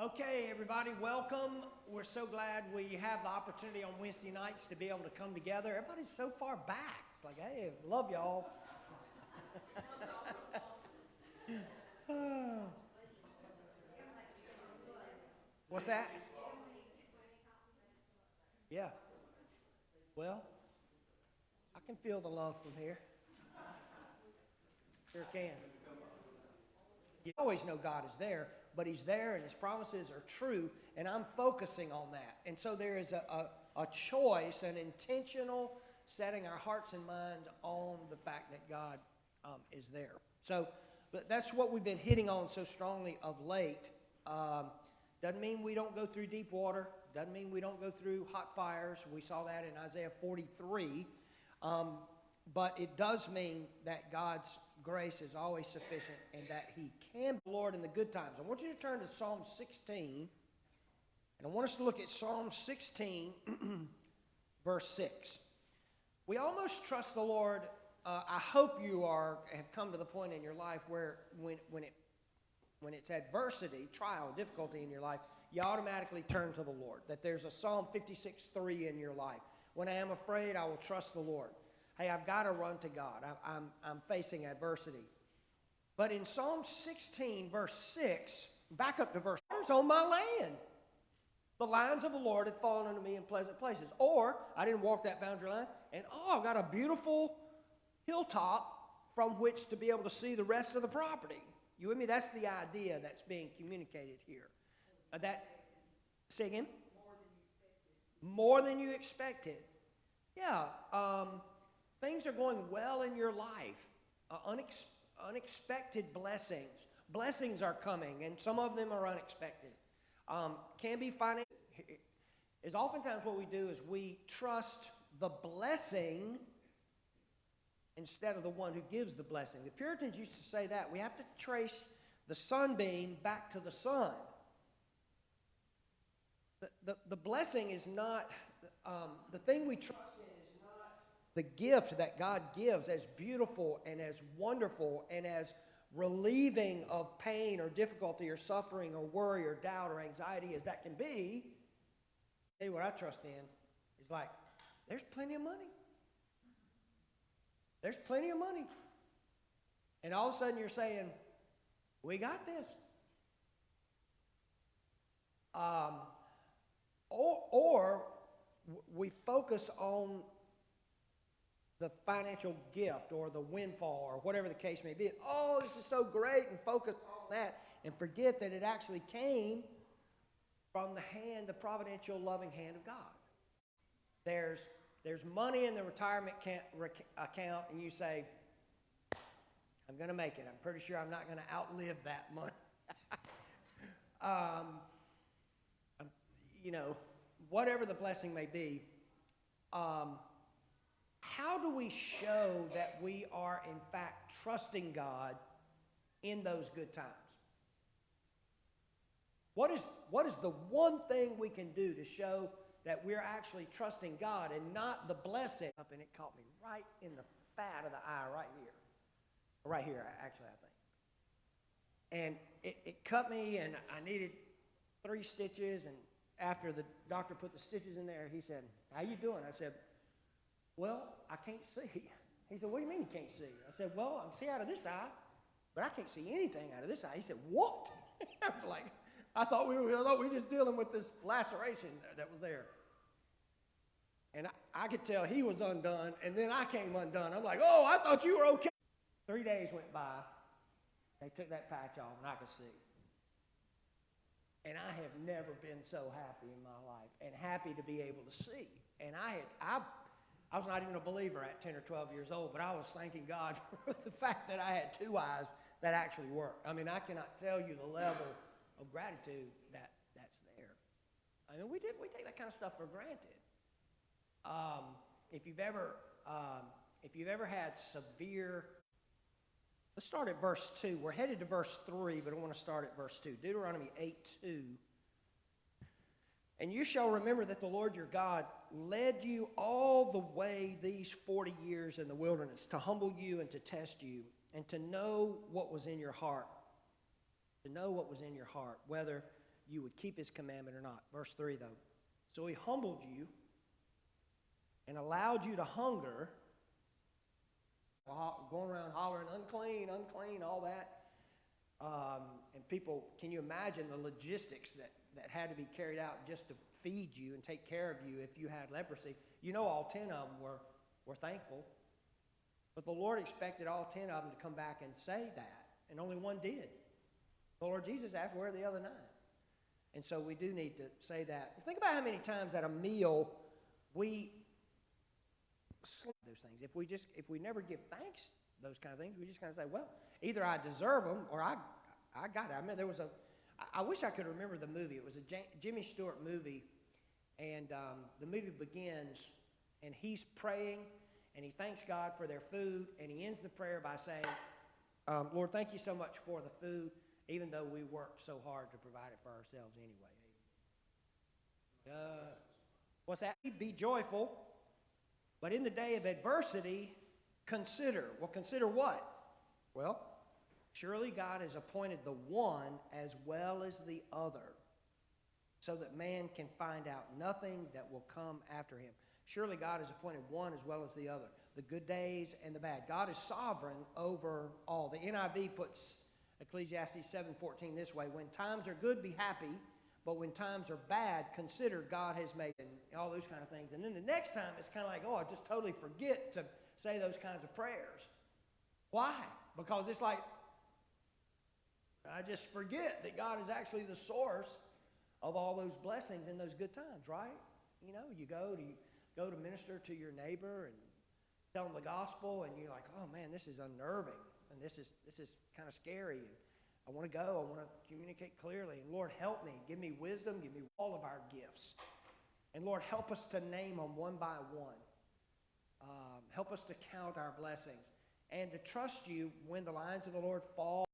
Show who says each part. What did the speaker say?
Speaker 1: Okay, everybody, welcome. We're so glad we have the opportunity on Wednesday nights to be able to come together. Everybody's so far back. It's like, hey, love y'all. What's that? Yeah. Well, I can feel the love from here. Sure can. You always know God is there, but He's there and His promises are true, and I'm focusing on that. And so there is a choice, an intentional setting our hearts and mind on the fact that God is there. So but that's what we've been hitting on so strongly of late. Doesn't mean we don't go through deep water. Doesn't mean we don't go through hot fires. We saw that in Isaiah 43. But it does mean that God's grace is always sufficient and that He can be the Lord in the good times. I want you to turn to Psalm 16. And I want us to look at Psalm 16, verse 6. We almost trust the Lord. I hope you have come to the point in your life where when it's adversity, trial, difficulty in your life, you automatically turn to the Lord. That there's a Psalm 56:3 in your life. When I am afraid, I will trust the Lord. Hey, I've got to run to God. I'm facing adversity. But in Psalm 16, verse 6, back up to verse 4, on my land. The lines of the Lord have fallen unto me in pleasant places. Or, I didn't walk that boundary line, and I've got a beautiful hilltop from which to be able to see the rest of the property. You with me? That's the idea that's being communicated here. Say again? More than you expected. Yeah. Things are going well in your life. Unexpected blessings. Blessings are coming, and some of them are unexpected. Can be financial. Is oftentimes what we do is we trust the blessing instead of the one who gives the blessing. The Puritans used to say that. We have to trace the sunbeam back to the sun. The blessing is not, the thing we trust in is not the gift that God gives, as beautiful and as wonderful and as relieving of pain or difficulty or suffering or worry or doubt or anxiety as that can be. Tell you what I trust in is like, there's plenty of money. There's plenty of money. And all of a sudden you're saying, we got this. Or we focus on the financial gift or the windfall or whatever the case may be. Oh, this is so great, and focus on that and forget that it actually came from the providential, loving hand of God. There's money in the retirement account, and you say, I'm going to make it. I'm pretty sure I'm not going to outlive that money. Whatever the blessing may be, how do we show that we are, in fact, trusting God in those good times? What is the one thing we can do to show that we're actually trusting God and not the blessing? And it caught me right in the fat of the eye right here. Right here, actually, I think. And it cut me, and I needed 3 stitches, and after the doctor put the stitches in there, he said, how you doing? I said, well, I can't see. He said, what do you mean you can't see? I said, well, I can see out of this eye, but I can't see anything out of this eye. He said, what? I was like, I thought we were just dealing with this laceration that was there. And I could tell he was undone, and then I came undone. I'm like, oh, I thought you were okay. 3 days went by. They took that patch off, and I could see. And I have never been so happy in my life, and happy to be able to see. And I was not even a believer at 10 or 12 years old, but I was thanking God for the fact that I had 2 eyes that actually worked. I mean, I cannot tell you the level of gratitude that's there. I mean, we take that kind of stuff for granted. If you've ever had severe, let's start at verse 2. We're headed to verse 3, but I want to start at verse 2. Deuteronomy 8:2. And you shall remember that the Lord your God led you all the way these 40 years in the wilderness to humble you and to test you and to know what was in your heart. To know what was in your heart, whether you would keep his commandment or not. Verse 3, though. So he humbled you and allowed you to hunger, going around hollering, unclean, unclean, all that. And people, can you imagine the logistics that had to be carried out just to feed you and take care of you if you had leprosy? You know, all 10 of them were thankful. But the Lord expected all 10 of them to come back and say that, and only one did. The Lord Jesus asked, where are the other 9? And so we do need to say that. Think about how many times at a meal we those things. If we never give thanks, those kind of things, we just kind of say, well, either I deserve them or I got it. I mean, I wish I could remember the movie. It was a Jimmy Stewart movie, and the movie begins, and he's praying, and he thanks God for their food, and he ends the prayer by saying, Lord, thank you so much for the food, even though we worked so hard to provide it for ourselves anyway. What's that? Be joyful, but in the day of adversity, consider. Well, consider what? Well, surely God has appointed the one as well as the other, so that man can find out nothing that will come after him. Surely God has appointed one as well as the other, the good days and the bad. God is sovereign over all. The NIV puts Ecclesiastes 7:14 this way: when times are good, be happy, but when times are bad, consider God has made, and all those kind of things. And then the next time, it's kind of like, oh, I just totally forget to say those kinds of prayers. Why? Because it's like, I just forget that God is actually the source of all those blessings and those good times, right? You know, you go to minister to your neighbor and tell them the gospel, and you're like, oh man, this is unnerving, and this is kind of scary, and I want to go, I want to communicate clearly, and Lord, help me, give me wisdom, give me all of our gifts, and Lord, help us to name them one by one. Help us to count our blessings and to trust you when the lines of the Lord fall.